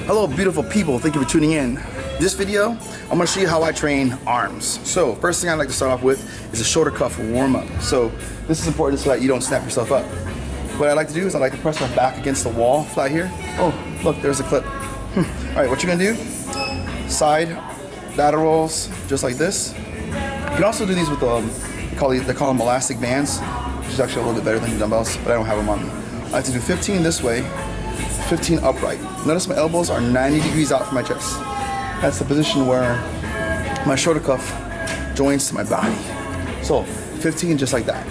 Hello beautiful people, thank you for tuning in. This video, I'm going to show you how I train arms. So first thing I'd like to start off with is a shoulder cuff warm up. So this is important so that you don't snap yourself up. What I like to do is I like to press my back against the wall flat here. Oh, look, there's a clip. Alright, what you're going to do, side laterals just like this. You can also do these with they call them elastic bands, which is actually a little bit better than the dumbbells, but I don't have them on me. I like to do 15 this way, 15 upright. Notice my elbows are 90 degrees out from my chest. That's the position where my shoulder cuff joins to my body. So 15 just like that.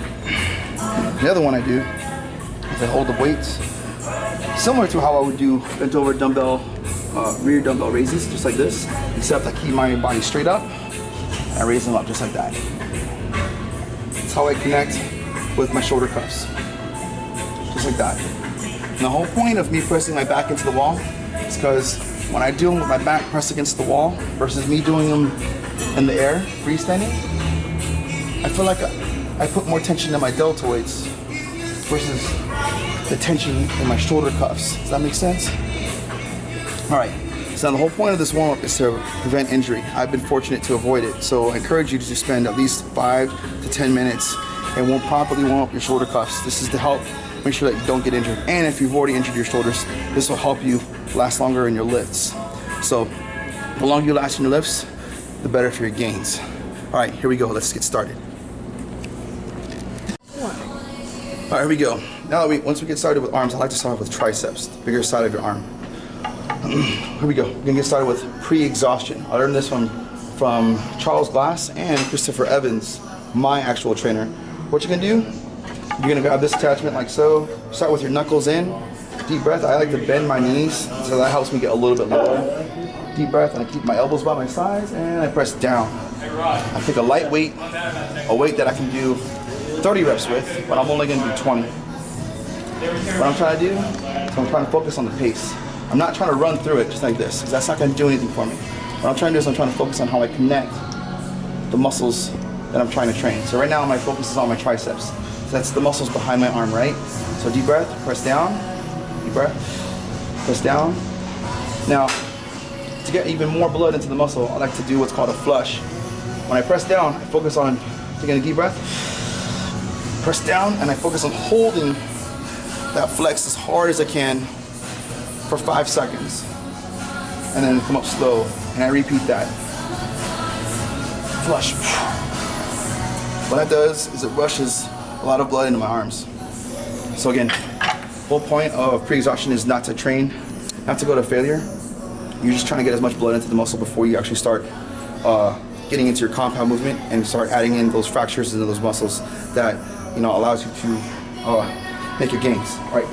The other one I do is I hold the weights similar to how I would do bent over dumbbell, rear dumbbell raises, just like this, except I keep my body straight up and I raise them up just like that. That's how I connect with my shoulder cuffs, just like that. And the whole point of me pressing my back into the wall is because when I do them with my back pressed against the wall versus me doing them in the air, freestanding, I feel like I put more tension in my deltoids versus the tension in my shoulder cuffs. Does that make sense? Alright, so the whole point of this warm-up is to prevent injury. I've been fortunate to avoid it, so I encourage you to just spend at least 5 to 10 minutes and properly warm up your shoulder cuffs. This is to help make sure that you don't get injured. And if you've already injured your shoulders, this will help you last longer in your lifts. So the longer you last in your lifts, the better for your gains. All right, here we go. Let's get started. All right, here we go. Now that once we get started with arms, I like to start off with triceps, the bigger side of your arm. Here we go. We're gonna get started with pre-exhaustion. I learned this from Charles Glass and Christopher Evans, my actual trainer. What you're gonna do, you're gonna grab this attachment like so. Start with your knuckles in. Deep breath. I like to bend my knees, so that helps me get a little bit lower. Deep breath, and I keep my elbows by my sides, and I press down. I pick a light weight, a weight that I can do 30 reps with, but I'm only gonna do 20. What I'm trying to do is I'm trying to focus on the pace. I'm not trying to run through it just like this, because that's not gonna do anything for me. What I'm trying to do is I'm trying to focus on how I connect the muscles that I'm trying to train. So right now my focus is on my triceps. So that's the muscles behind my arm, right? So deep breath, press down, deep breath, press down. Now, to get even more blood into the muscle, I like to do what's called a flush. When I press down, I focus on taking a deep breath, press down, and I focus on holding that flex as hard as I can for 5 seconds. And then come up slow, and I repeat that. Flush. What that does is it rushes a lot of blood into my arms. So again, the whole point of pre-exhaustion is not to train, not to go to failure. You're just trying to get as much blood into the muscle before you actually start getting into your compound movement and start adding in those fractures into those muscles that allows you to make your gains. All right.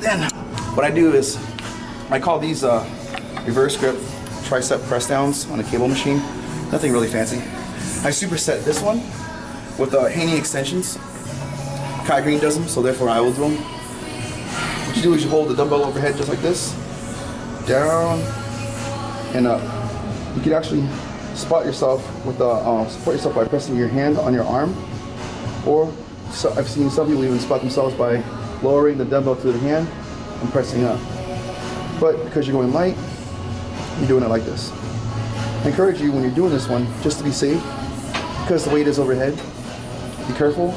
Then what I do is I call these reverse grip tricep press downs on a cable machine. Nothing really fancy. I superset this one with Haney extensions. Kai Green does them, so therefore I will do them. What you do is you hold the dumbbell overhead just like this, down and up. You can actually spot yourself with support yourself by pressing your hand on your arm, or I've seen some people even spot themselves by lowering the dumbbell to the hand and pressing up. But because you're going light, you're doing it like this. I encourage you when you're doing this one, just to be safe, because the weight is overhead, be careful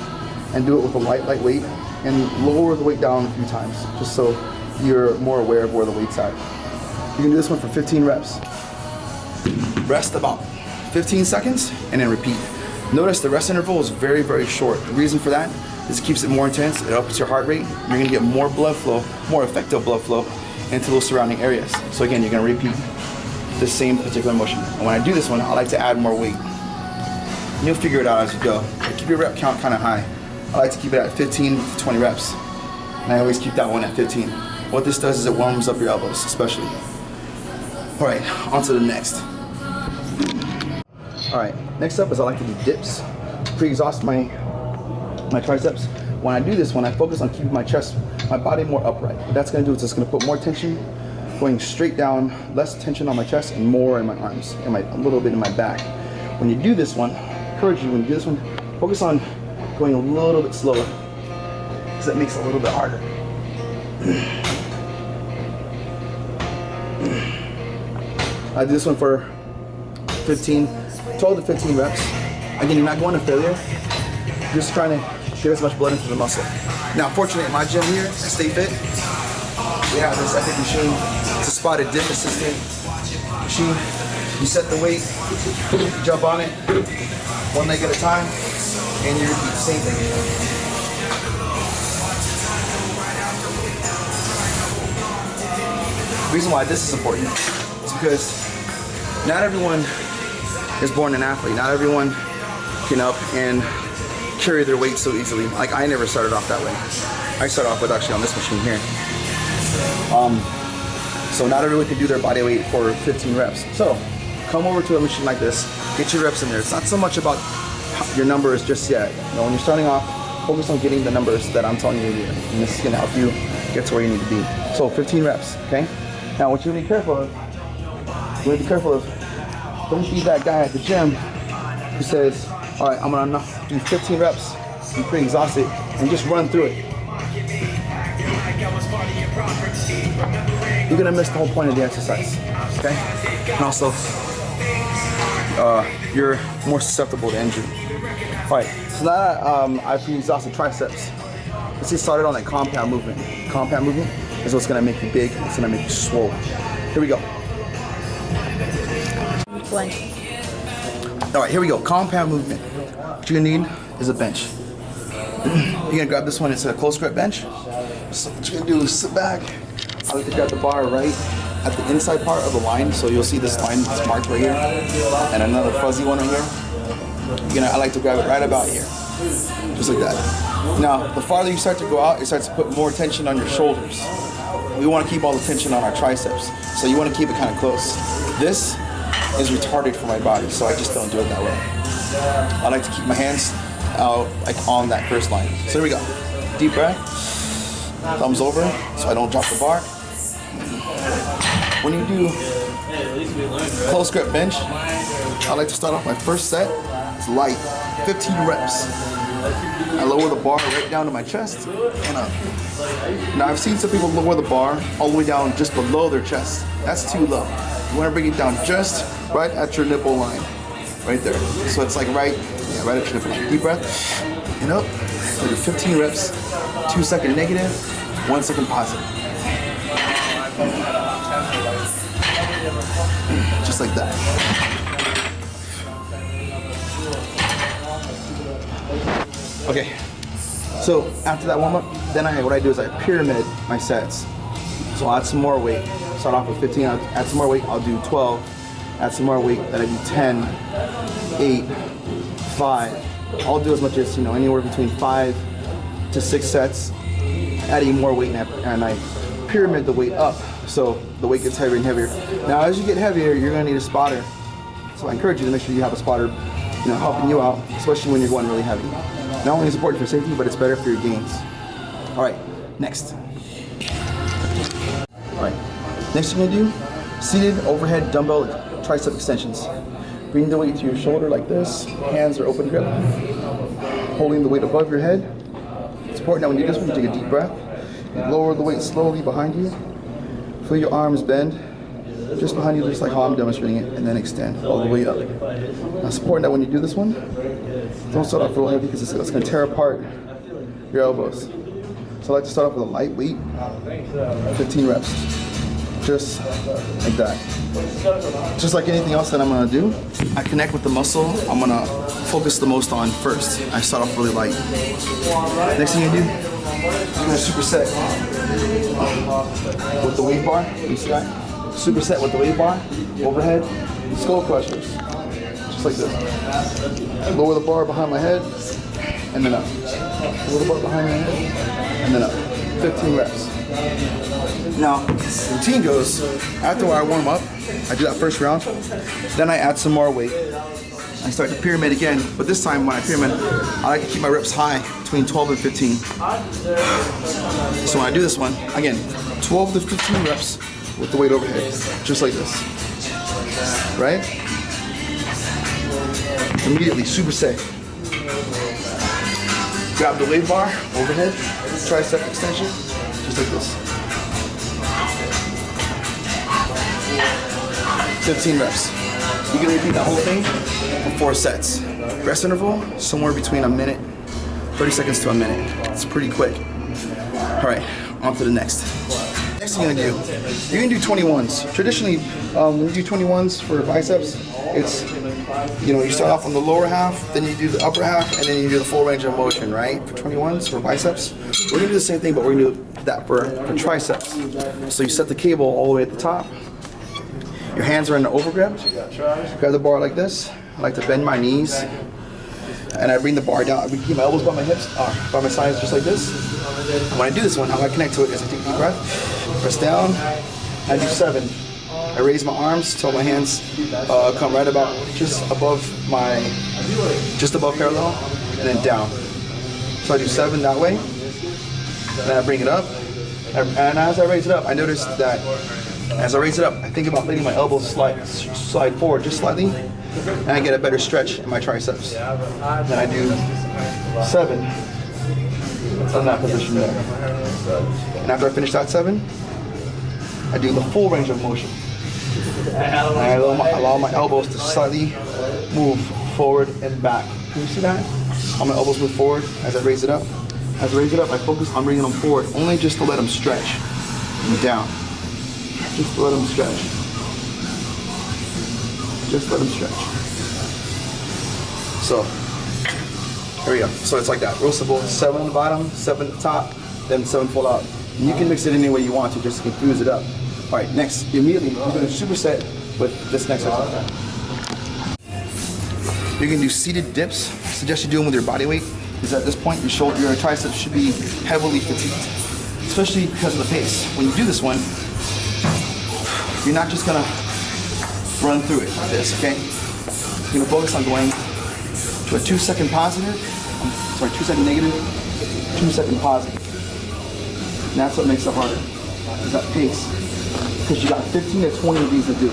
and do it with a light weight and lower the weight down a few times, just so you're more aware of where the weight's at. You can do this one for 15 reps. Rest about 15 seconds and then repeat. Notice the rest interval is very, very short. The reason for that is it keeps it more intense, it ups your heart rate, you're gonna get more blood flow, more effective blood flow into those surrounding areas. So again, you're gonna repeat the same particular motion. And when I do this one, I like to add more weight. You'll figure it out as you go. Keep your rep count kind of high. I like to keep it at 15 to 20 reps. And I always keep that one at 15. What this does is it warms up your elbows, especially. All right, on to the next. All right, next up is I like to do dips. Pre-exhaust my triceps. When I do this one, I focus on keeping my chest, my body more upright. What that's gonna do is it's gonna put more tension going straight down, less tension on my chest and more in my arms and a little bit in my back. When you do this one, I encourage you, when you do this one, focus on going a little bit slower, because it makes it a little bit harder. I do this one for 12 to 15 reps. Again, you're not going to failure. You're just trying to get as much blood into the muscle. Now, fortunately, in my gym here, Stay Fit, we have this epic machine. It's a spotted dip assistant machine. You set the weight, jump on it, one leg at a time, and you repeat the same thing. The reason why this is important is because not everyone is born an athlete. Not everyone can up and carry their weight so easily. Like, I never started off that way. I started off with actually on this machine here. So not everyone can do their body weight for 15 reps. So come over to a machine like this, get your reps in there. It's not so much about your numbers just yet. You know, when you're starting off, focus on getting the numbers that I'm telling you to do. And this is gonna help you get to where you need to be. So 15 reps, okay? Now what you need to be careful of, don't be that guy at the gym who says, all right, I'm gonna do 15 reps, be pretty exhausted, and just run through it. You're gonna miss the whole point of the exercise, okay? And also, you're more susceptible to injury. All right, so now I've exhausted triceps. Let's get started on that compound movement. Compound movement is what's gonna make you big, it's gonna make you swole. Here we go. All right, here we go, compound movement. What you're gonna need is a bench. You're gonna grab this one, it's a close grip bench. So what you're gonna do is sit back. I like to grab the bar right at the inside part of the line, so you'll see this line that's marked right here, and another fuzzy one right here. I like to grab it right about here, just like that. Now, the farther you start to go out, it starts to put more tension on your shoulders. We want to keep all the tension on our triceps, so you want to keep it kind of close. This is retarded for my body, so I just don't do it that way. I like to keep my hands out like on that first line. So here we go. Deep breath. Thumbs over so I don't drop the bar. When you do close grip bench, I like to start off my first set. It's light, 15 reps. I lower the bar right down to my chest and up. Now I've seen some people lower the bar all the way down just below their chest. That's too low. You want to bring it down just right at your nipple line. Right there. So it's like right at your nipple line. Deep breath and up. So do 15 reps, 2 second negative, 1 second positive. Just like that. Okay, so after that warm up, then what I do is I pyramid my sets. So I'll add some more weight. Start off with 15, I'll add some more weight, I'll do 12. Add some more weight, then I do 10, 8, 5. I'll do as much as, anywhere between 5 to 6 sets, adding more weight, and I pyramid the weight up so the weight gets heavier and heavier. Now as you get heavier, you're gonna need a spotter. So I encourage you to make sure you have a spotter, helping you out, especially when you're going really heavy. Not only is it important for safety, but it's better for your gains. All right, next. All right, next you're gonna do seated overhead dumbbell tricep extensions. Bring the weight to your shoulder like this. Hands are open grip. Holding the weight above your head. It's important that when you do this one, you take a deep breath. Lower the weight slowly behind you. Feel your arms bend. Just behind you, just like how I'm demonstrating it, and then extend all the way up. Now it's important that when you do this one, don't start off real heavy because it's going to tear apart your elbows. So I like to start off with a light weight, 15 reps. Just like that. Just like anything else that I'm gonna do, I connect with the muscle I'm gonna focus the most on first. I start off really light. Next thing you do, you're gonna superset with the weight bar. You see that? Superset with the weight bar, overhead, skull crushers. Just like this. Lower the bar behind my head, and then up. Lower the bar behind my head, and then up. 15 reps. Now, the routine goes, after I warm up, I do that first round, then I add some more weight. I start to pyramid again, but this time when I pyramid, I like to keep my reps high, between 12 and 15. So when I do this one, again, 12 to 15 reps with the weight overhead, just like this, right? Immediately, superset. Grab the weight bar, overhead, tricep extension, just like this. 15 reps. You can repeat that whole thing for 4 sets. Rest interval, somewhere between a minute, 30 seconds to a minute. It's pretty quick. All right, on to the next. Next thing you're gonna do, you're gonna do 21s. Traditionally, when you do 21s for biceps, it's, you know, you start off on the lower half, then you do the upper half, and then you do the full range of motion, right? For 21s, for biceps. We're gonna do the same thing, but we're gonna do that for triceps. So you set the cable all the way at the top. Your hands are in the overgrip. Grab the bar like this. I like to bend my knees. And I bring the bar down. I keep my elbows by my hips, by my sides, just like this. And when I do this one, how I connect to it is I take a deep breath, press down, I do 7. I raise my arms till my hands come right about just above parallel, and then down. So I do 7 that way. Then I bring it up, and as I raise it up, I notice that as I raise it up, I think about letting my elbows slide forward just slightly, and I get a better stretch in my triceps. Then I do 7 in that position there. And after I finish that 7, I do the full range of motion. And I allow my elbows to slightly move forward and back. Can you see that? All my elbows move forward as I raise it up. As I raise it up, I focus on bringing them forward, only just to let them stretch. And down. Just to let them stretch. Just let them stretch. So, here we go. So it's like that. Real simple. 7 on the bottom, 7 at the top, then 7 full out. And you can mix it any way you want to, just to confuse it up. All right, next, immediately, we're going to superset with this next exercise. You're going to do seated dips. I suggest you do them with your body weight, because at this point, your triceps should be heavily fatigued, especially because of the pace. When you do this one, you're not just going to run through it like this, okay? You're going to focus on going to a 2-second positive, 2-second negative, 2-second positive. And that's what makes it harder, is that pace. Because you got 15 to 20 of these to do.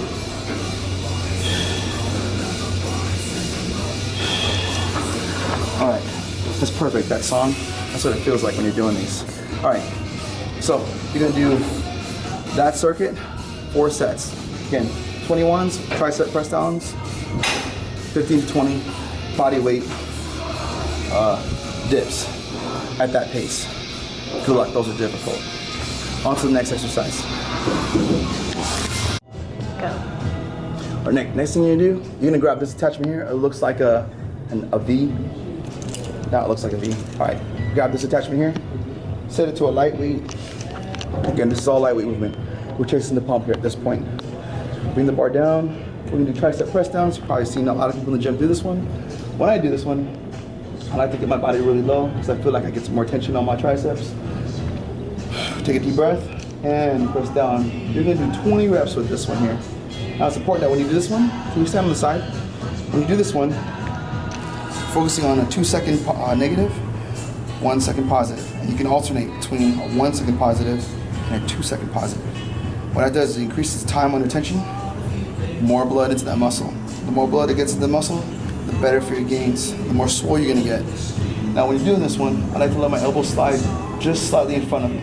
All right, that's perfect, that song. That's what it feels like when you're doing these. All right, so you're gonna do that circuit, 4 sets. Again, 21s, tricep press downs, 15 to 20 body weight dips at that pace. Good luck, those are difficult. On to the next exercise. Go. Or next thing you're gonna do, you're gonna grab this attachment here. It looks like a V. Now it looks like a V. All right, grab this attachment here. Set it to a lightweight. Again, this is all lightweight movement. We're chasing the pump here at this point. Bring the bar down. We're gonna do tricep press downs. You've probably seen a lot of people in the gym do this one. When I do this one, I like to get my body really low because I feel like I get some more tension on my triceps. Take a deep breath and press down. You're gonna do 20 reps with this one here. Now it's important that when you do this one, can you stand on the side? When you do this one, focusing on a 2-second negative, 1-second positive. And you can alternate between a 1-second positive and a 2-second positive. What that does is it increases time under tension, more blood into that muscle. The more blood that gets into the muscle, the better for your gains, the more swole you're gonna get. Now when you're doing this one, I like to let my elbows slide just slightly in front of me.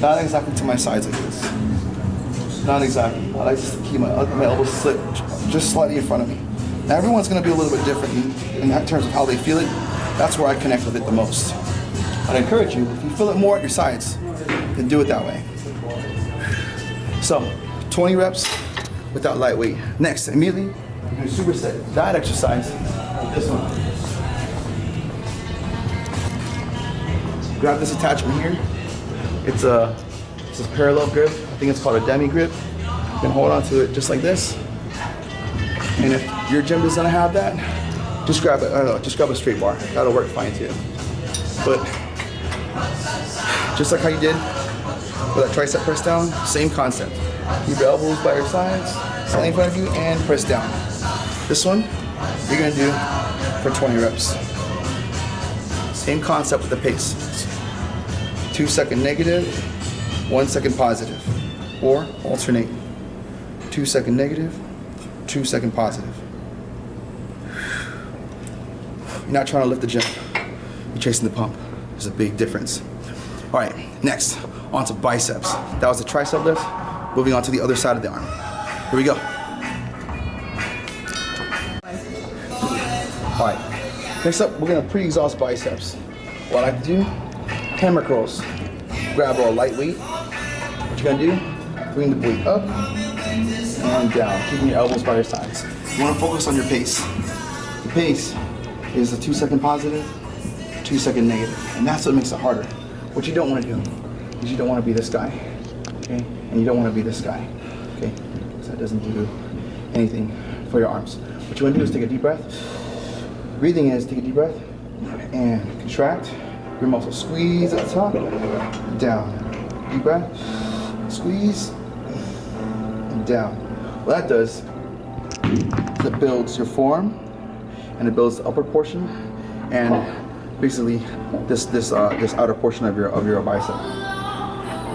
Not exactly to my sides like this. Not exactly. I like to keep my elbows slip just slightly in front of me. Now everyone's going to be a little bit different in terms of how they feel it. That's where I connect with it the most. I'd encourage you, if you feel it more at your sides, then do it that way. So, 20 reps without lightweight. Next, immediately, you're going to superset that exercise with this one. Grab this attachment here. It's a parallel grip. I think it's called a DemiGrip. You can hold on to it just like this. And if your gym doesn't have that, just grab a straight bar. That'll work fine too. But just like how you did with that tricep press down, same concept. Keep your elbows by your sides, slightly in front of you, and press down. This one, you're gonna do for 20 reps. Same concept with the pace. 2-second negative, 1-second positive. Or alternate. 2-second negative, 2-second positive. You're not trying to lift the gym. You're chasing the pump. There's a big difference. All right, next, on to biceps. That was the tricep lift. Moving on to the other side of the arm. Here we go. All right, next up, we're gonna pre-exhaust biceps. What I like to do, hammer curls. Grab a lightweight. What you're gonna do, bring the weight up and down, keeping your elbows by your sides. You wanna focus on your pace. The pace is a 2-second positive, 2-second negative, and that's what makes it harder. What you don't wanna do is you don't wanna be this guy, okay? And you don't wanna be this guy, okay? Because that doesn't do anything for your arms. What you wanna do is take a deep breath. Breathing is take a deep breath and contract your muscles. Squeeze at the top, down. Deep breath, squeeze, and down. What that does is it builds your forearm and it builds the upper portion and basically this outer portion of your bicep.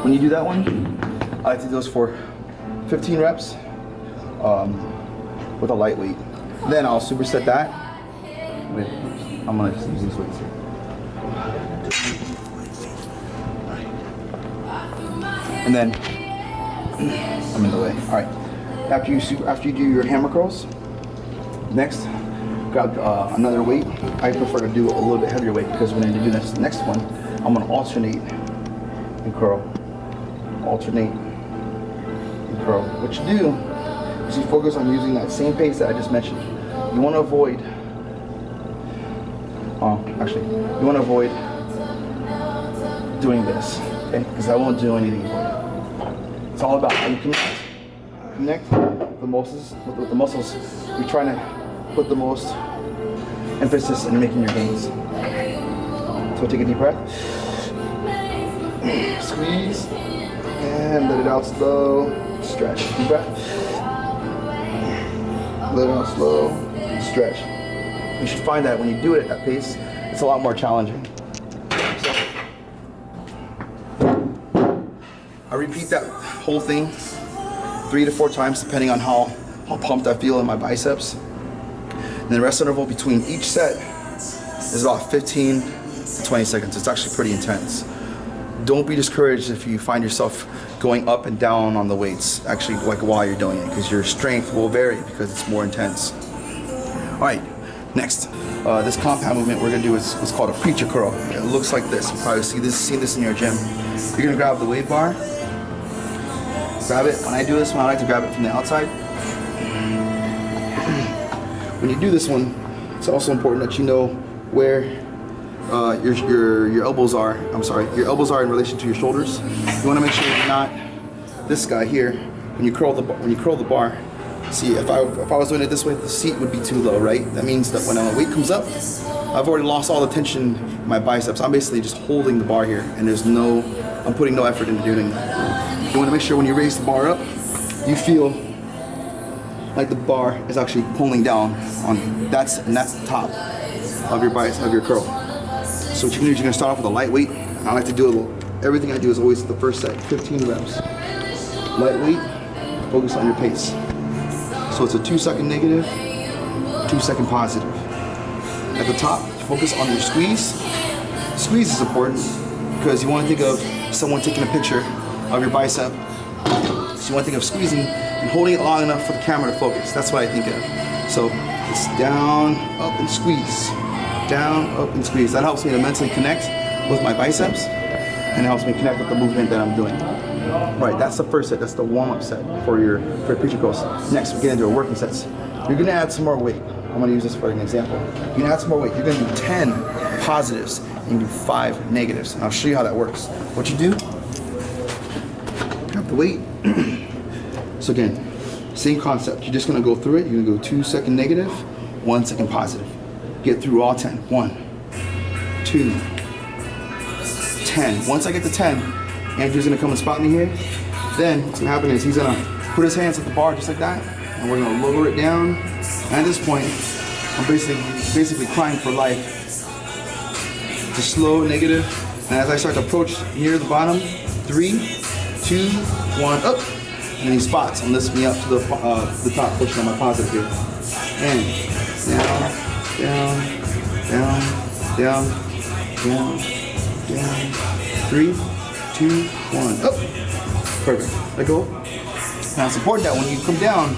When you do that one, I like to do those for 15 reps with a light weight. Then I'll superset that with, I'm gonna use these weights here. And then I'm in the way. All right. After you do your hammer curls, next grab another weight. I prefer to do a little bit heavier weight because when I do this next one, I'm gonna alternate and curl, alternate and curl. What you do is you focus on using that same pace that I just mentioned. You want to avoid. You want to avoid doing this, okay? Because I won't do anything for you. It's all about how you connect the muscles with the muscles. You're trying to put the most emphasis in making your gains. So take a deep breath, squeeze, and let it out slow. Stretch. Deep breath. Let it out slow. Stretch. You should find that when you do it at that pace, it's a lot more challenging. So, I repeat that whole thing 3 to 4 times depending on how pumped I feel in my biceps. And the rest interval between each set is about 15 to 20 seconds. It's actually pretty intense. Don't be discouraged if you find yourself going up and down on the weights, actually, like while you're doing it, because your strength will vary because it's more intense. All right, next, this compound movement we're gonna do is what's called a preacher curl. It looks like this. You probably seen this in your gym. You're gonna grab the weight bar, grab it. When I do this one, I like to grab it from the outside. When you do this one, it's also important that you know where your elbows are. Your elbows are in relation to your shoulders. You want to make sure you're not this guy here. When you curl the bar, see, if I was doing it this way, the seat would be too low, right? That means that when the weight comes up, I've already lost all the tension in my biceps. I'm basically just holding the bar here, and I'm putting no effort into doing that. You want to make sure when you raise the bar up, you feel like the bar is actually pulling down on that's the top of your bicep, of your curl. So what you're gonna do is you're gonna start off with a light weight. I like to do everything I do is always the first set, 15 reps. Light weight, focus on your pace. So it's a 2-second negative, 2-second positive. At the top, focus on your squeeze. Squeeze is important because you want to think of someone taking a picture of your bicep. So you want to think of squeezing and holding it long enough for the camera to focus. That's what I think of. So it's down, up, and squeeze. Down, up, and squeeze. That helps me to mentally connect with my biceps and it helps me connect with the movement that I'm doing. Right, that's the first set. That's the warm-up set for your preacher curls. Next, we get into our working sets. You're gonna add some more weight. I'm gonna use this for an example. You're gonna add some more weight. You're gonna do 10 positives and do 5 negatives. And I'll show you how that works. What you do, grab the weight. So again, same concept. You're just gonna go through it. You're gonna go 2-second negative, 1-second positive. Get through all 10. 1, 2, 10. Once I get to 10, Andrew's gonna come and spot me here. Then what's gonna happen is he's gonna put his hands at the bar just like that, and we're gonna lower it down. And at this point, I'm basically crying for life. It's a slow negative, and as I start to approach near the bottom, 3, 2, 1, up. And then he spots and lifts me up to the top portion of my positive here. And down, down, down, down, down, down. 3, 2, 1, up. Perfect. Let go. Now it's important that when you come down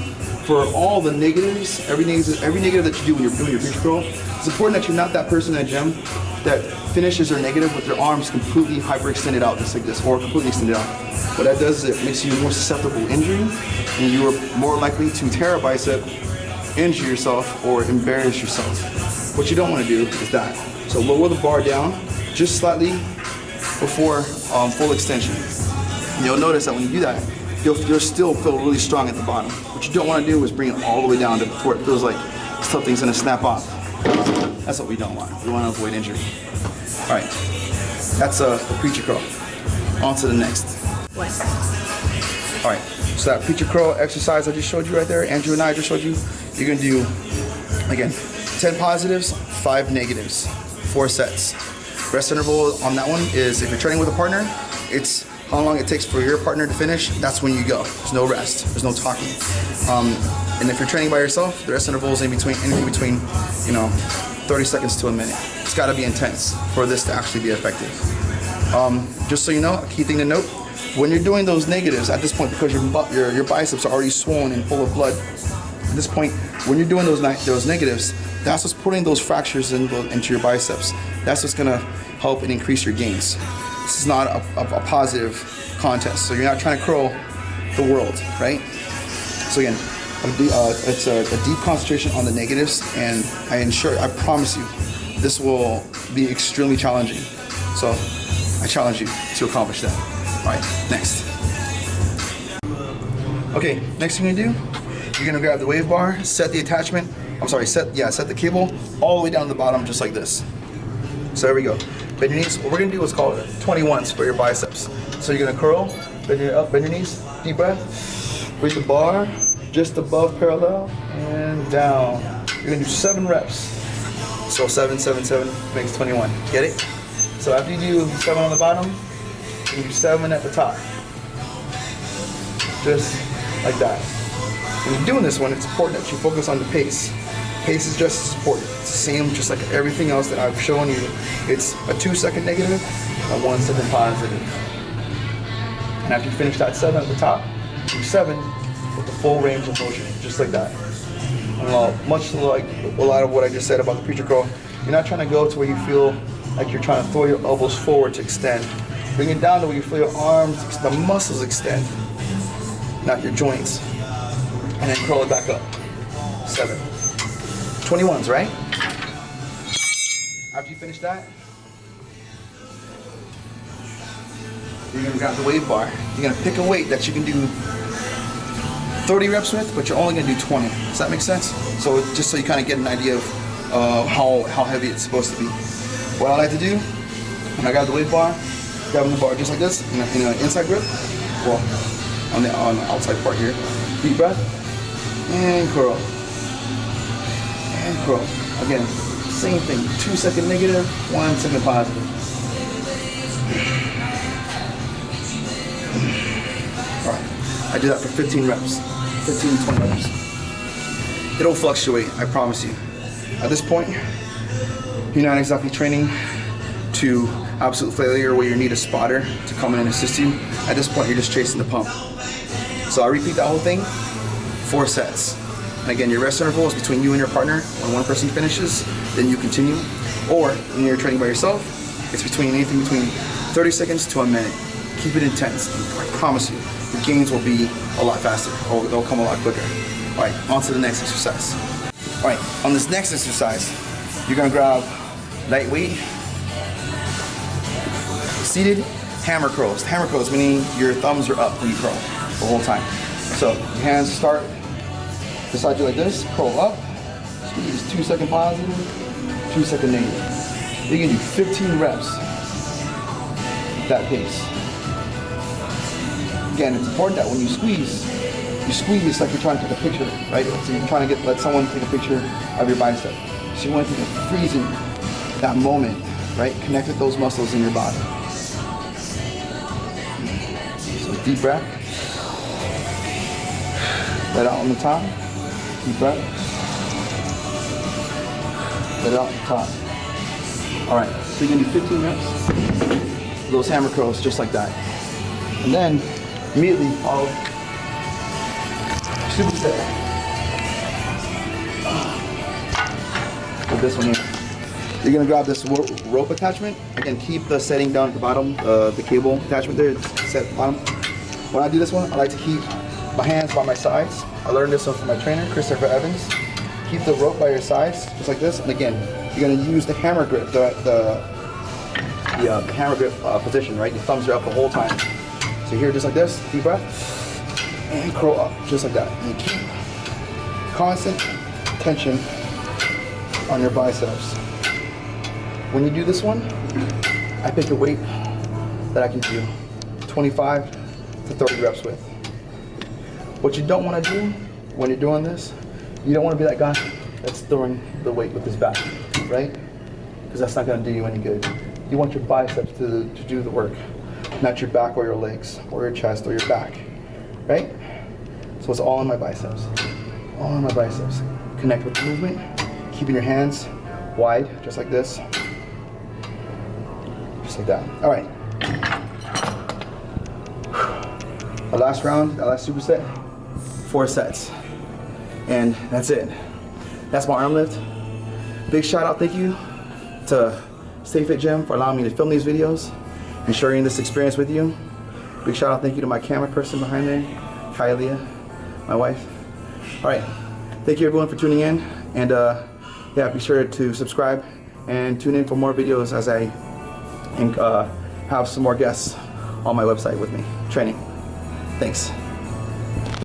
for all the negatives, every negative that you do when you're doing your preacher curl, it's important that you're not that person in the gym that finishes their negative with their arms completely hyperextended out just like this, or completely extended out. What that does is it makes you more susceptible to injury, and you are more likely to tear a bicep, injure yourself, or embarrass yourself. What you don't want to do is that. So lower the bar down just slightly before full extension. And you'll notice that when you do that, you'll still feel really strong at the bottom. What you don't want to do is bring it all the way down to where it feels like something's going to snap off. That's what we don't want. We want to avoid injury. All right, that's the preacher curl. On to the next. What? All right, so that preacher curl exercise I just showed you right there, Andrew and I just showed you, you're going to do, again, 10 positives, 5 negatives, 4 sets. Rest interval on that one is, if you're training with a partner, it's how long it takes for your partner to finish. That's when you go. There's no rest. There's no talking. And if you're training by yourself, the rest interval is anything between, you know, 30 seconds to a minute. It's got to be intense for this to actually be effective. Just so you know, a key thing to note: when you're doing those negatives at this point, because your biceps are already swollen and full of blood, at this point, when you're doing those negatives, that's what's putting those fractures into your biceps. That's what's gonna help and increase your gains. This is not a positive contest, so you're not trying to curl the world, right? So again, it's a deep concentration on the negatives, and I promise you, this will be extremely challenging. So I challenge you to accomplish that. All right, next. Okay, next thing you're gonna do, you're gonna grab the wave bar, set the attachment. Set the cable all the way down to the bottom, just like this. So there we go. Bend your knees. What we're gonna do is call it 21s for your biceps. So you're gonna curl, bend your knees, deep breath. Bring the bar just above parallel and down. You're gonna do 7 reps. So 7, 7, 7 makes 21. Get it? So after you do 7 on the bottom, you can do 7 at the top. Just like that. When you're doing this one, it's important that you focus on the pace. Pace is just as important. It's the same, just like everything else that I've shown you. It's a 2-second negative, a 1-second positive. And after you finish that 7 at the top, do 7 with the full range of motion, just like that. Much like a lot of what I just said about the preacher curl, you're not trying to go to where you feel like you're trying to throw your elbows forward to extend. Bring it down to where you feel your arms, the muscles extend, not your joints. And then curl it back up. 7. 21s, right? After you finish that, you're gonna grab the wave bar. You're gonna pick a weight that you can do 30 reps with, but you're only gonna do 20. Does that make sense? So just so you kind of get an idea of how heavy it's supposed to be. What I like to do, when I grab the wave bar, grabbing the bar just like this, in an inside grip, well, on the outside part here. Deep breath, and curl. And curl. Again, same thing, 2-second negative, 1-second positive. All right, I do that for 15 reps, 15 to 20 reps. It'll fluctuate, I promise you. At this point, you're not exactly training to absolute failure where you need a spotter to come in and assist you. At this point, you're just chasing the pump. So I'll repeat that whole thing, 4 sets. And again, your rest interval is between you and your partner. When one person finishes, then you continue. Or when you're training by yourself, it's anything between 30 seconds to a minute. Keep it intense. I promise you, the gains will be a lot faster, or they'll come a lot quicker. All right, on to the next exercise. All right, on this next exercise, you're gonna grab lightweight, seated hammer curls. Hammer curls meaning your thumbs are up when you curl the whole time. So your hands start beside you like this, curl up, squeeze, 2-second positive, 2-second negative. You can do 15 reps at that pace. Again, it's important that when you squeeze like you're trying to take a picture, right? So you're trying to let someone take a picture of your bicep. So you want to freezing that moment, right? Connect with those muscles in your body. So deep breath. Let it out on the top. Deep breath. Let it out on the top. All right, so you're gonna do 15 reps. Those hammer curls just like that. And then immediately follow Superset. with this one here. You're gonna grab this rope attachment. Again, keep the setting down at the bottom, the cable attachment there, set at the bottom. When I do this one, I like to keep my hands by my sides. I learned this one from my trainer, Christopher Evans. Keep the rope by your sides, just like this. And again, you're gonna use the hammer grip, the hammer grip position, right? Your thumbs are up the whole time. So here, just like this, deep breath, and curl up, just like that. And keep constant tension on your biceps. When you do this one, I pick a weight that I can do 25 to 30 reps with. What you don't want to do when you're doing this, you don't want to be that guy that's throwing the weight with his back, right? Because that's not going to do you any good. You want your biceps to do the work, not your back or your legs or your chest or your back, right? So it's all in my biceps, all in my biceps. Connect with the movement, keeping your hands wide, just like this, just like that. All right. Our last round, our last superset, 4 sets. And that's it. That's my arm lift. Big shout out, thank you to Stay Fit Gym for allowing me to film these videos and sharing this experience with you. Big shout out, thank you to my camera person behind there, Kylia, my wife. All right, thank you everyone for tuning in, and yeah, be sure to subscribe and tune in for more videos as I have some more guests on my website with me, training. Thanks.